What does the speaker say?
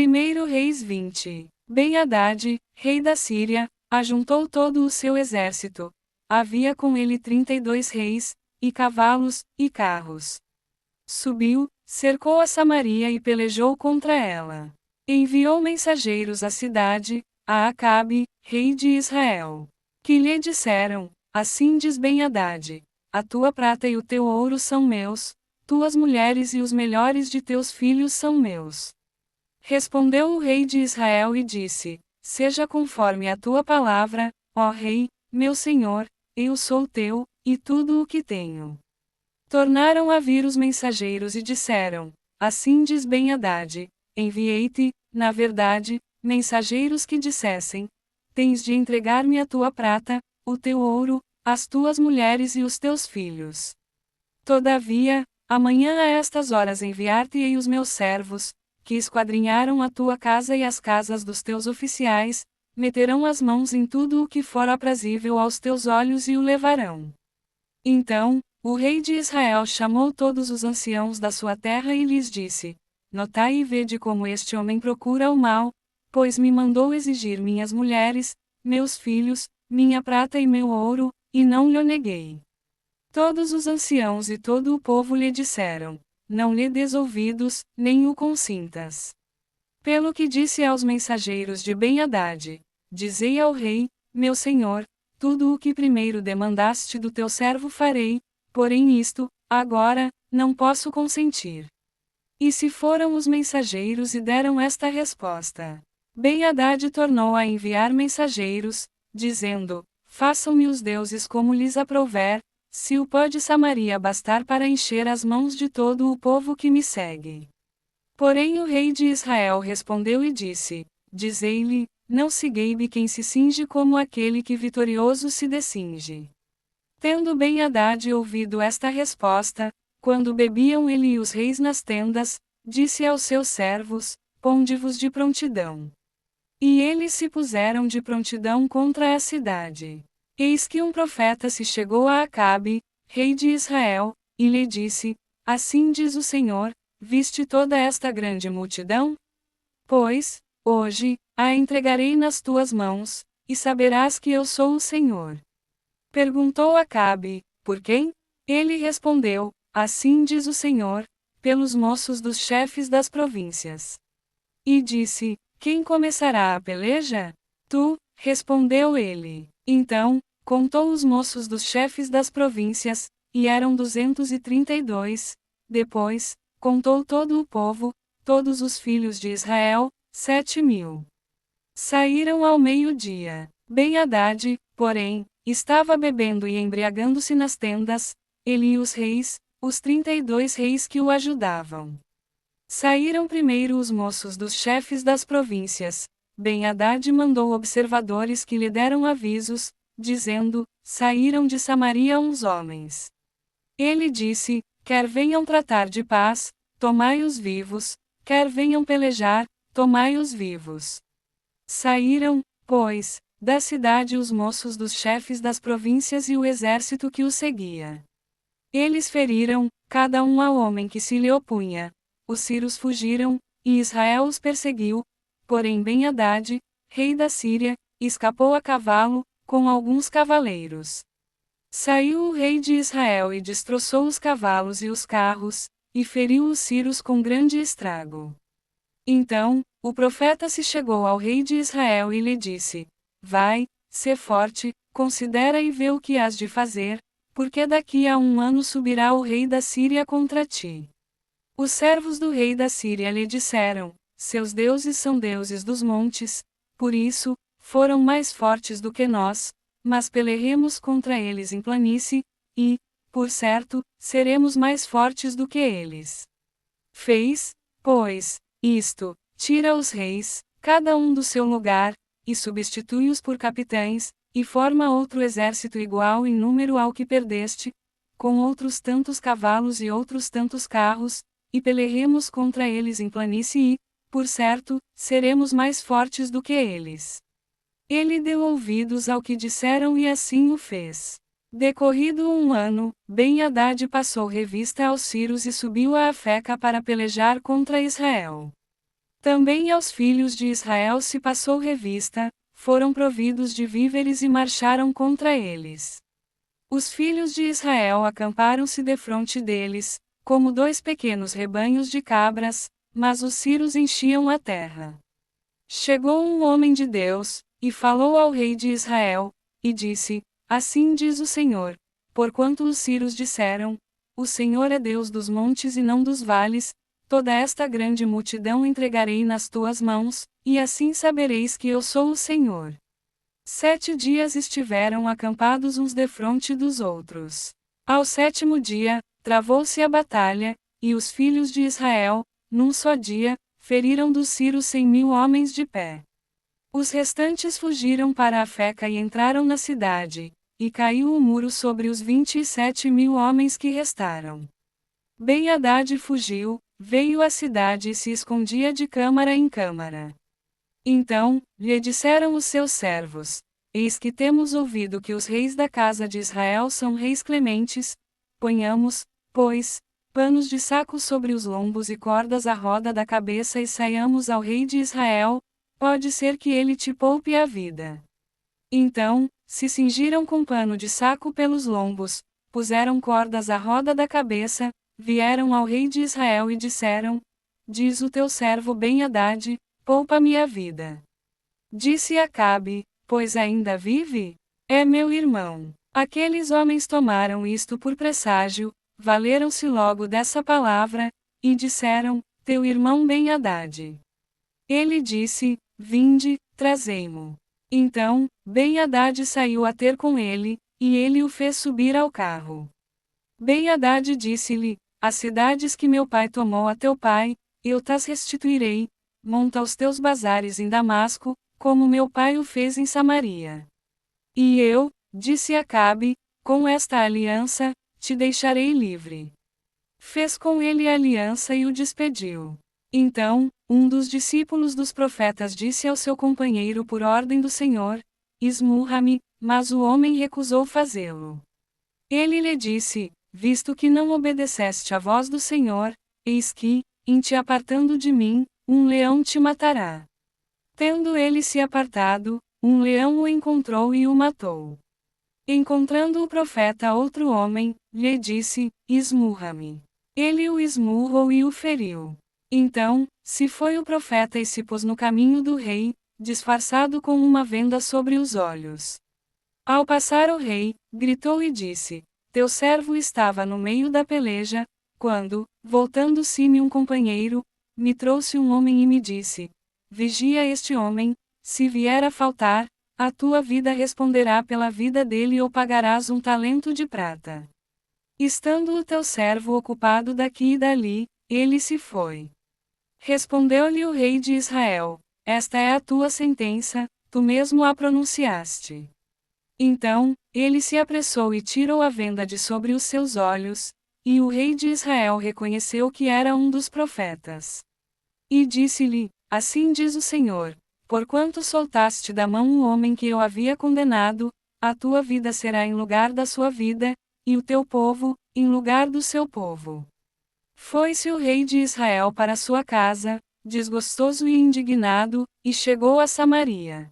1 Reis 20. Ben-Hadad, rei da Síria, ajuntou todo o seu exército. Havia com ele 32 reis, e cavalos, e carros. Subiu, cercou a Samaria e pelejou contra ela. Enviou mensageiros à cidade, a Acabe, rei de Israel, que lhe disseram: Assim diz Ben-Hadad: a tua prata e o teu ouro são meus, tuas mulheres e os melhores de teus filhos são meus. Respondeu o rei de Israel e disse: Seja conforme a tua palavra, ó rei, meu senhor, eu sou teu, e tudo o que tenho. Tornaram a vir os mensageiros e disseram: Assim diz Ben-Hadad: Enviei-te, na verdade, mensageiros que dissessem: Tens de entregar-me a tua prata, o teu ouro, as tuas mulheres e os teus filhos. Todavia, amanhã a estas horas enviar-te-ei os meus servos, que esquadrinharam a tua casa e as casas dos teus oficiais, meterão as mãos em tudo o que for aprazível aos teus olhos e o levarão. Então, o rei de Israel chamou todos os anciãos da sua terra e lhes disse: Notai e vede como este homem procura o mal, pois me mandou exigir minhas mulheres, meus filhos, minha prata e meu ouro, e não lhe neguei. Todos os anciãos e todo o povo lhe disseram: Não lhe des ouvidos, nem o consintas. Pelo que disse aos mensageiros de Ben-Hadad: Dizei ao rei, meu senhor, tudo o que primeiro demandaste do teu servo farei, porém isto, agora, não posso consentir. E se foram os mensageiros e deram esta resposta. Ben-Hadad tornou a enviar mensageiros, dizendo: Façam-me os deuses como lhes aprouver, se o pó de Samaria bastar para encher as mãos de todo o povo que me segue. Porém o rei de Israel respondeu e disse: Dizei-lhe, não se gabe quem se cinge como aquele que vitorioso se descinge. Tendo Ben-Hadad ouvido esta resposta, quando bebiam ele e os reis nas tendas, disse aos seus servos: Ponde-vos de prontidão. E eles se puseram de prontidão contra a cidade. Eis que um profeta se chegou a Acabe, rei de Israel, e lhe disse: Assim diz o Senhor, viste toda esta grande multidão? Pois, hoje, a entregarei nas tuas mãos, e saberás que eu sou o Senhor. Perguntou Acabe: Por quem? Ele respondeu: Assim diz o Senhor, pelos moços dos chefes das províncias. E disse: Quem começará a peleja? Tu, respondeu ele. Então, contou os moços dos chefes das províncias, e eram 232, depois, contou todo o povo, todos os filhos de Israel, 7.000. Saíram ao meio-dia. Ben-Hadad, porém, estava bebendo e embriagando-se nas tendas, ele e os reis, os 32 reis que o ajudavam. Saíram primeiro os moços dos chefes das províncias. Ben-Hadad mandou observadores que lhe deram avisos, dizendo: Saíram de Samaria uns homens. Ele disse: Quer venham tratar de paz, tomai-os vivos, quer venham pelejar, tomai-os vivos. Saíram, pois, da cidade os moços dos chefes das províncias e o exército que o seguia. Eles feriram, cada um ao homem que se lhe opunha. Os sírios fugiram, e Israel os perseguiu, porém Ben-Hadad, rei da Síria, escapou a cavalo, com alguns cavaleiros. Saiu o rei de Israel e destroçou os cavalos e os carros, e feriu os sírios com grande estrago. Então, o profeta se chegou ao rei de Israel e lhe disse: Vai, sê forte, considera e vê o que hás de fazer, porque daqui a 1 ano subirá o rei da Síria contra ti. Os servos do rei da Síria lhe disseram: Seus deuses são deuses dos montes, por isso, foram mais fortes do que nós, mas pelearemos contra eles em planície, e, por certo, seremos mais fortes do que eles. Fez, pois, isto, tira os reis, cada um do seu lugar, e substitui-os por capitães, e forma outro exército igual em número ao que perdeste, com outros tantos cavalos e outros tantos carros, e pelearemos contra eles em planície e, por certo, seremos mais fortes do que eles. Ele deu ouvidos ao que disseram e assim o fez. Decorrido 1 ano, Ben-Hadad passou revista aos sírios e subiu a Afeca para pelejar contra Israel. Também aos filhos de Israel se passou revista, foram providos de víveres e marcharam contra eles. Os filhos de Israel acamparam-se defronte deles, como dois pequenos rebanhos de cabras, mas os ciros enchiam a terra. Chegou um homem de Deus, e falou ao rei de Israel, e disse: Assim diz o Senhor, porquanto os ciros disseram: O Senhor é Deus dos montes e não dos vales, toda esta grande multidão entregarei nas tuas mãos, e assim sabereis que eu sou o Senhor. 7 dias estiveram acampados uns defronte dos outros. Ao 7º dia, travou-se a batalha, e os filhos de Israel, num só dia, feriram dos ciros 100.000 homens de pé. Os restantes fugiram para Afeca e entraram na cidade, e caiu o muro sobre os 27.000 homens que restaram. Ben-Hadad fugiu, veio à cidade e se escondia de câmara em câmara. Então, lhe disseram os seus servos: Eis que temos ouvido que os reis da casa de Israel são reis clementes, ponhamos, pois, panos de saco sobre os lombos e cordas à roda da cabeça e saiamos ao rei de Israel, pode ser que ele te poupe a vida. Então, se cingiram com pano de saco pelos lombos, puseram cordas à roda da cabeça, vieram ao rei de Israel e disseram: Diz o teu servo Ben-Hadad, poupa-me a vida. Disse Acabe: Pois ainda vive? É meu irmão. Aqueles homens tomaram isto por presságio, valeram-se logo dessa palavra, e disseram: Teu irmão Ben-Hadad. Ele disse: Vinde, trazei-mo. Então, Ben-Hadad saiu a ter com ele, e ele o fez subir ao carro. Ben-Hadad disse-lhe: As cidades que meu pai tomou a teu pai, eu tas restituirei, monta os teus bazares em Damasco, como meu pai o fez em Samaria. E eu, disse Acabe, com esta aliança, te deixarei livre. Fez com ele aliança e o despediu. Então, um dos discípulos dos profetas disse ao seu companheiro por ordem do Senhor: Esmurra-me, mas o homem recusou fazê-lo. Ele lhe disse: Visto que não obedeceste à voz do Senhor, eis que, em te apartando de mim, um leão te matará. Tendo ele se apartado, um leão o encontrou e o matou. Encontrando o profeta outro homem, lhe disse: Esmurra-me. Ele o esmurrou e o feriu. Então, se foi o profeta e se pôs no caminho do rei, disfarçado com uma venda sobre os olhos. Ao passar o rei, gritou e disse: Teu servo estava no meio da peleja, quando, voltando-se-me um companheiro, me trouxe um homem e me disse: Vigia este homem, se vier a faltar, a tua vida responderá pela vida dele ou pagarás um talento de prata. Estando o teu servo ocupado daqui e dali, ele se foi. Respondeu-lhe o rei de Israel: Esta é a tua sentença, tu mesmo a pronunciaste. Então, ele se apressou e tirou a venda de sobre os seus olhos, e o rei de Israel reconheceu que era um dos profetas. E disse-lhe: Assim diz o Senhor: Porquanto soltaste da mão um homem que eu havia condenado, a tua vida será em lugar da sua vida, e o teu povo, em lugar do seu povo. Foi-se o rei de Israel para sua casa, desgostoso e indignado, e chegou a Samaria.